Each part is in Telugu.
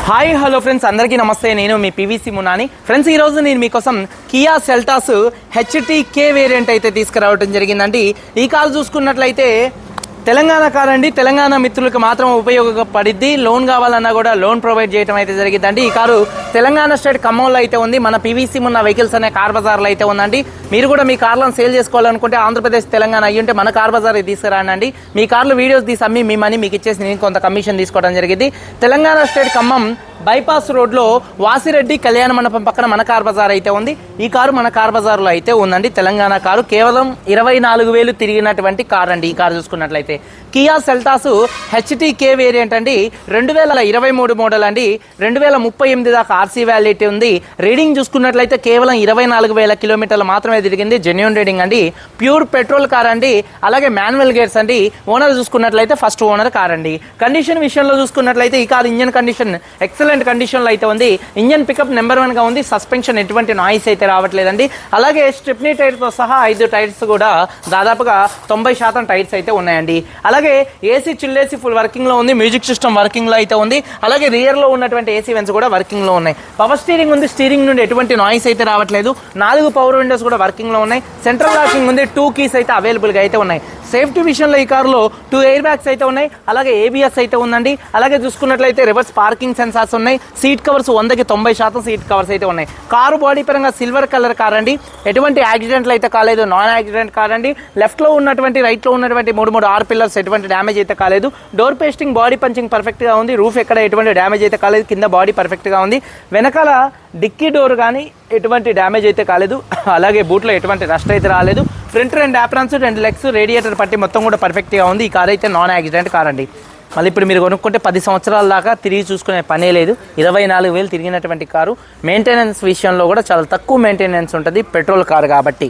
హాయ్ హలో ఫ్రెండ్స్, అందరికీ నమస్తే. నేను మీ పీవీసీ మునాని. ఫ్రెండ్స్, ఈరోజు నేను మీకోసం కియా సెల్టాస్ హెచ్టీకే వేరియంట్ అయితే తీసుకురావడం జరిగిందండి. ఈ కారు చూసుకున్నట్లయితే తెలంగాణ కార్ అండి. తెలంగాణ మిత్రులకు మాత్రం ఉపయోగపడిద్ది. లోన్ కావాలన్నా కూడా లోన్ ప్రొవైడ్ చేయడం అయితే జరిగిందండి. ఈ కారు తెలంగాణ స్టేట్ ఖమ్మంలో అయితే ఉంది. మన పీవీసీ ఉన్న వెహికల్స్ అనే కార్ బజార్లో అయితే ఉందండి. మీరు కూడా మీ కార్లను సేల్ చేసుకోవాలనుకుంటే ఆంధ్రప్రదేశ్ తెలంగాణ అయ్యి ఉంటే మన కార్ బజార్ తీసుకురానండి. మీ కార్లు వీడియోస్ తీసి అమ్మి మీ మనీ మీకు ఇచ్చేసి నేను కొంత కమిషన్ తీసుకోవడం జరిగింది. తెలంగాణ స్టేట్ ఖమ్మం బైపాస్ రోడ్లో వాసిరెడ్డి కళ్యాణ మండపం పక్కన మన కార్ బజార్ అయితే ఉంది. ఈ కారు మన కార్ బజార్లో అయితే ఉందండి. తెలంగాణ కారు కేవలం 24,000 తిరిగినటువంటి కార్ అండి. ఈ కారు చూసుకున్నట్లయితే కియా సెల్టాస్ హెచ్టీకే వేరియంట్ అండి. 2023 మోడల్ అండి. 2038 దాకా ఆర్సీ వ్యాలిడిటీ ఉంది. రీడింగ్ చూసుకున్నట్లయితే కేవలం 24,000 కిలోమీటర్లు మాత్రమే తిరిగింది. జెన్యూన్ రీడింగ్ అండి. ప్యూర్ పెట్రోల్ కార్ అండి. అలాగే మాన్యువల్ గేర్స్ అండి. ఓనర్ చూసుకున్నట్లయితే ఫస్ట్ ఓనర్ కార్ అండి. కండిషన్ విషయంలో చూసుకున్నట్లయితే ఈ కార్ ఇంజన్ కండిషన్ ఎక్సలెంట్ కండిషన్లో అయితే ఉంది. ఇంజన్ పికప్ నెంబర్ 1 గా ఉంది. సస్పెన్షన్ ఎటువంటి నాయిస్ అయితే రావట్లేదండి. అలాగే స్టెప్నీ టైర్తో సహా 5 టైర్స్ కూడా దాదాపుగా 90% టైర్స్ అయితే ఉన్నాయండి. అలాగే ఏసీ చిల్లేసి ఫుల్ వర్కింగ్ లో ఉంది. మ్యూజిక్ సిస్టమ్ వర్కింగ్ లో అయితే ఉంది. అలాగే రియర్ లో ఉన్నటువంటి ఏసీ వెన్స్ కూడా వర్కింగ్ లో ఉన్నాయి. పవర్ స్టీరింగ్ ఉంది. స్టీరింగ్ నుండి ఎటువంటి నాయిస్ అయితే రావట్లేదు. 4 పవర్ విండోస్ కూడా వర్కింగ్ లో ఉన్నాయి. సెంట్రల్ లాకింగ్ ఉంది. 2 కీస్ అయితే అవైలబుల్ గా అయితే ఉన్నాయి. సేఫ్టీ విషయంలో ఈ కారులో 2 ఎయిర్ బ్యాగ్స్ అయితే ఉన్నాయి. అలాగే ఏబిఎస్ అయితే ఉందండి. అలాగే చూసుకున్నట్లయితే రివర్స్ పార్కింగ్ సెన్సార్స్ ఉన్నాయి. సీట్ కవర్స్ 100కి 90% సీట్ కవర్స్ అయితే ఉన్నాయి. కారు బాడీ పరంగా సిల్వర్ కలర్ కార్ అండి. ఎటువంటి యాక్సిడెంట్లు అయితే కాలేదు. నాన్ యాక్సిడెంట్ కార్ అండి. లెఫ్ట్ లో ఉన్నటువంటి రైట్ లో ఉన్నటువంటి 3 ఆర్ పిల్లర్స్ ఎటువంటి డ్యామేజ్ అయితే కాలేదు. Door pasting body punching perfect గా ఉంది. రూఫ్ ఎక్కడ ఎటువంటి డ్యామేజ్ అయితే కాలేదు. కింద బాడీ పర్ఫెక్ట్ గా ఉంది. వెనకాల డిక్కీ డోర్ కానీ ఎటువంటి డ్యామేజ్ అయితే కాలేదు. అలాగే బూట్లో ఎటువంటి రస్ట్ అయితే రాలేదు. ఫ్రంట్ 2 ఆప్రాన్స్ 2 లెగ్స్ రేడియేటర్ పట్టి మొత్తం కూడా పర్ఫెక్ట్గా ఉంది. ఈ కార్ అయితే నాన్ యాక్సిడెంట్ కార్ అండి. మళ్ళీ ఇప్పుడు మీరు కొనుక్కుంటే 10 సంవత్సరాల దాకా తిరిగి చూసుకునే పనే లేదు. 24,000 తిరిగినటువంటి కారు. మెయింటెనెన్స్ విషయంలో కూడా చాలా తక్కువ మెయింటెనెన్స్ ఉంటుంది పెట్రోల్ కారు కాబట్టి.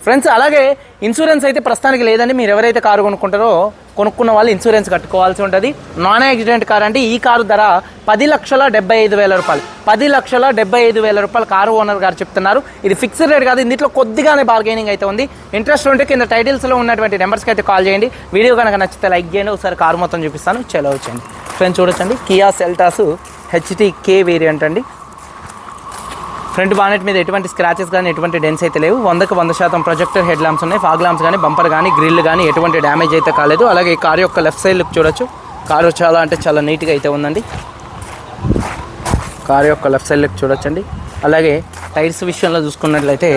ఫ్రెండ్స్, అలాగే ఇన్సూరెన్స్ అయితే ప్రస్తుతానికి లేదండి. మీరు ఎవరైతే కారు కొనుక్కుంటారో కొనుక్కున్న వాళ్ళు ఇన్సూరెన్స్ కట్టుకోవాల్సి ఉంటుంది. నాన్ యాక్సిడెంట్ కార్ అంటే ఈ కారు ధర 10,75,000 రూపాయలు. 10,75,000 రూపాయలు కారు ఓనర్ గారు చెప్తున్నారు. ఇది ఫిక్స్డ్ రేట్ కాదు. ఇందులో కొద్దిగానే బార్గెనింగ్ అయితే ఉంది. ఇంట్రెస్ట్ ఉంటే కింద టైటిల్స్లో ఉన్నటువంటి నెంబర్స్కి అయితే కాల్ చేయండి. వీడియో కనుక నచ్చితే లైక్ చేయండి. ఒకసారి కారు మొత్తం చూపిస్తాను. చలో వచ్చేయండి. ఫ్రెండ్స్, చూడొచ్చండి. కియా సెల్టాస్ హెచ్టీకే వేరియంట్ అండి. ఫ్రంట్ బానెట్ మీద ఎటువంటి స్క్రాచెస్ కానీ ఎటువంటి డెన్స్ అయితే లేవు. 100కి 100% ప్రొజెక్టర్ హెడ్ ల్యాంప్స్ ఉన్నాయి. ఫాగ్ ల్యాంప్స్ కానీ బంపర్ కానీ గ్రిల్ కానీ ఎటువంటి డ్యామేజ్ అయితే కాలేదు. అలాగే ఈ కారు యొక్క లెఫ్ట్ సైడ్ లుక్ చూడొచ్చు. కారు చాలా అంటే చాలా నీట్గా అయితే ఉందండి. కారు యొక్క లెఫ్ట్ సైడ్ లుక్ చూడొచ్చండి. అలాగే టైర్స్ విషయంలో చూసుకున్నట్లయితే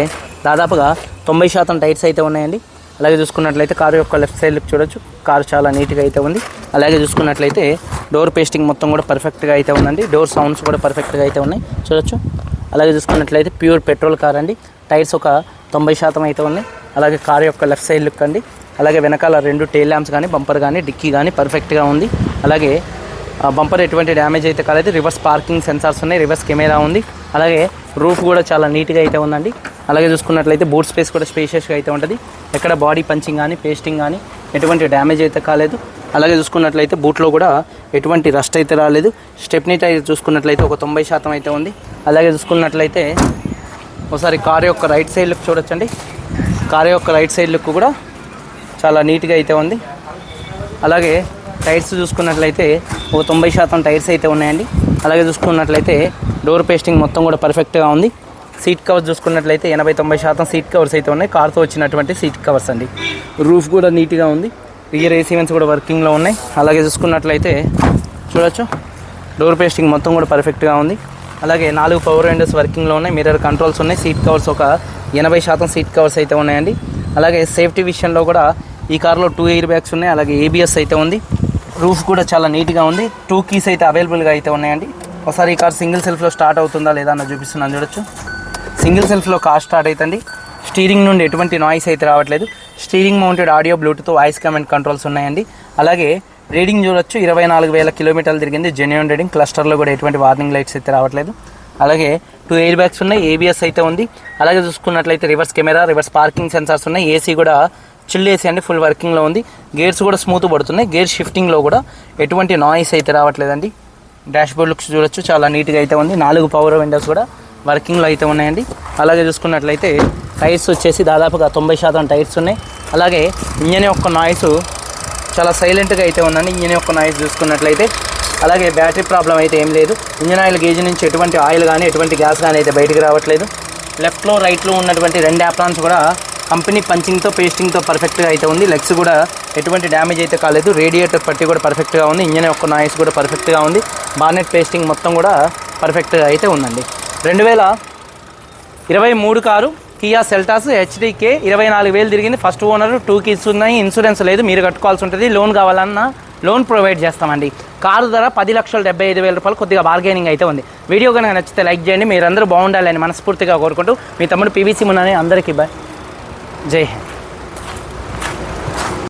దాదాపుగా 90% టైర్స్ అయితే ఉన్నాయండి. అలాగే చూసుకున్నట్లయితే కారు యొక్క లెఫ్ట్ సైడ్ లుక్ చూడొచ్చు. కారు చాలా నీట్గా అయితే ఉంది. అలాగే చూసుకున్నట్లయితే డోర్ పేస్టింగ్ మొత్తం కూడా పర్ఫెక్ట్గా అయితే ఉందండి. డోర్ సౌండ్స్ కూడా పర్ఫెక్ట్గా అయితే ఉన్నాయి చూడొచ్చు. అలాగే చూసుకున్నట్లయితే ప్యూర్ పెట్రోల్ కార్ అండి. టైర్స్ ఒక 90% అయితే ఉన్నాయి. అలాగే కారు యొక్క లెఫ్ట్ సైడ్ లుక్ అండి. అలాగే వెనకాల 2 టెయిల్ ల్యాంప్స్ కానీ బంపర్ కానీ డిక్కీ కానీ పర్ఫెక్ట్గా ఉంది. అలాగే బంపర్ ఎటువంటి డ్యామేజ్ అయితే కాలేదు. రివర్స్ పార్కింగ్ సెన్సార్స్ ఉన్నాయి. రివర్స్ కెమెరా ఉంది. అలాగే రూఫ్ కూడా చాలా నీట్గా అయితే ఉందండి. అలాగే చూసుకున్నట్లయితే బూట్ స్పేస్ కూడా స్పేషియస్గా అయితే ఉంటుంది. ఎక్కడ బాడీ పంచింగ్ కానీ పేస్టింగ్ కానీ ఎటువంటి డ్యామేజ్ అయితే కాలేదు. అలాగే చూసుకున్నట్లయితే బూట్లో కూడా ఎటువంటి రస్ట్ అయితే రాలేదు. స్టెప్నీ టైర్ చూసుకున్నట్లయితే ఒక 90% అయితే ఉంది. అలాగే చూసుకున్నట్లయితే ఒకసారి కారు యొక్క రైట్ సైడ్ లుక్ చూడొచ్చండి. కారు యొక్క రైట్ సైడ్ లుక్ కూడా చాలా నీట్గా అయితే ఉంది. అలాగే టైర్స్ చూసుకున్నట్లయితే ఒక 90% టైర్స్ అయితే ఉన్నాయండి. అలాగే చూసుకున్నట్లయితే డోర్ పేస్టింగ్ మొత్తం కూడా పర్ఫెక్ట్గా ఉంది. సీట్ కవర్స్ చూసుకున్నట్లయితే 80-90% సీట్ కవర్స్ అయితే ఉన్నాయి. కార్తో వచ్చినటువంటి సీట్ కవర్స్ అండి. రూఫ్ కూడా నీట్గా ఉంది. రియర్ ఏసీ వెన్స్ కూడా వర్కింగ్లో ఉన్నాయి. అలాగే చూసుకున్నట్లయితే చూడొచ్చు. డోర్ పేస్టింగ్ మొత్తం కూడా పర్ఫెక్ట్గా ఉంది. అలాగే 4 పవర్ విండోస్ వర్కింగ్లో ఉన్నాయి. మిర్రర్ కంట్రోల్స్ ఉన్నాయి. సీట్ కవర్స్ ఒక 80% సీట్ కవర్స్ అయితే ఉన్నాయండి. అలాగే సేఫ్టీ విషయంలో కూడా ఈ కార్లో 2 ఎయిర్ బ్యాగ్స్ ఉన్నాయి. అలాగే ఏబిఎస్ అయితే ఉంది. రూఫ్ కూడా చాలా నీట్గా ఉంది. 2 కీస్ అయితే అవైలబుల్గా అయితే ఉన్నాయండి. ఒకసారి ఈ కార్ సింగిల్ సెల్ఫ్లో స్టార్ట్ అవుతుందా లేదా అన్న చూపిస్తున్నాను చూడొచ్చు. సింగిల్ సెల్ఫ్లో కార్ స్టార్ట్ అవుతుంది. స్టీరింగ్ నుండి ఎటువంటి నాయిస్ అయితే రావట్లేదు. Steering mounted audio Bluetooth voice command controls ఉన్నాయండి. అలాగే రీడింగ్ చూడొచ్చు. 24,000 కిలోమీటర్లు తిరిగింది. Genuine reading. క్లస్టర్లో కూడా ఎటువంటి వార్నింగ్ లైట్స్ అయితే రావట్లేదు. అలాగే 2 ఎయిర్ బ్యాగ్స్ ఉన్నాయి. ఏబిఎస్ అయితే ఉంది. అలాగే చూసుకున్నట్లయితే reverse camera, reverse parking sensors ఉన్నాయి. ఏసీ కూడా చిల్ ఏసీ అండి. ఫుల్ వర్కింగ్లో ఉంది. గేర్స్ కూడా స్మూత్ పడుతున్నాయి. గేర్ షిఫ్టింగ్లో కూడా ఎటువంటి నాయిస్ అయితే రావట్లేదండి. డాష్ బోర్డ్ లుక్స్ చూడొచ్చు. చాలా నీట్గా అయితే ఉంది. 4 పవర్ విండోస్ కూడా వర్కింగ్లో అయితే ఉన్నాయండి. అలాగే చూసుకున్నట్లయితే టైర్స్ వచ్చేసి దాదాపుగా 90% టైర్స్ ఉన్నాయి. అలాగే ఇంజన్ యొక్క నాయిస్ చాలా సైలెంట్గా అయితే ఉందండి. ఇంజన్ యొక్క నాయిస్ చూసుకున్నట్లయితే అలాగే బ్యాటరీ ప్రాబ్లం అయితే ఏం లేదు. ఇంజన్ ఆయిల్ గేజ్ నుంచి ఎటువంటి ఆయిల్ కానీ ఎటువంటి గ్యాస్ కానీ అయితే బయటికి రావట్లేదు. లెఫ్ట్లో రైట్లో ఉన్నటువంటి 2 యాప్రాన్స్ కూడా కంపెనీ పంచింగ్తో పేస్టింగ్తో పర్ఫెక్ట్గా అయితే ఉంది. లెగ్స్ కూడా ఎటువంటి డ్యామేజ్ అయితే కాలేదు. రేడియేటర్ పట్టి కూడా పర్ఫెక్ట్గా ఉంది. ఇంజన్ యొక్క నాయిస్ కూడా పర్ఫెక్ట్గా ఉంది. బానెట్ పేస్టింగ్ మొత్తం కూడా పర్ఫెక్ట్గా అయితే ఉందండి. 2023 కారు కియా సెల్టాస్ హెచ్డీకే 24,000 తిరిగింది. ఫస్ట్ ఓనర్ 2 keys ఉన్నాయి. ఇన్సూరెన్స్ లేదు, మీరు కట్టుకోవాల్సి ఉంటుంది. లోన్ కావాలన్నా లోన్ ప్రొవైడ్ చేస్తామండి. కారు ధర 10,75,000 రూపాయలు. కొద్దిగా బార్గెనింగ్ అయితే ఉంది. వీడియో కనుక నచ్చితే లైక్ చేయండి. మీరందరూ బాగుండాలని మనస్ఫూర్తిగా కోరుకుంటూ మీ తమ్ముడు పీవీసీ మున్నాని. అందరికీ బాయ్, జై హింద్.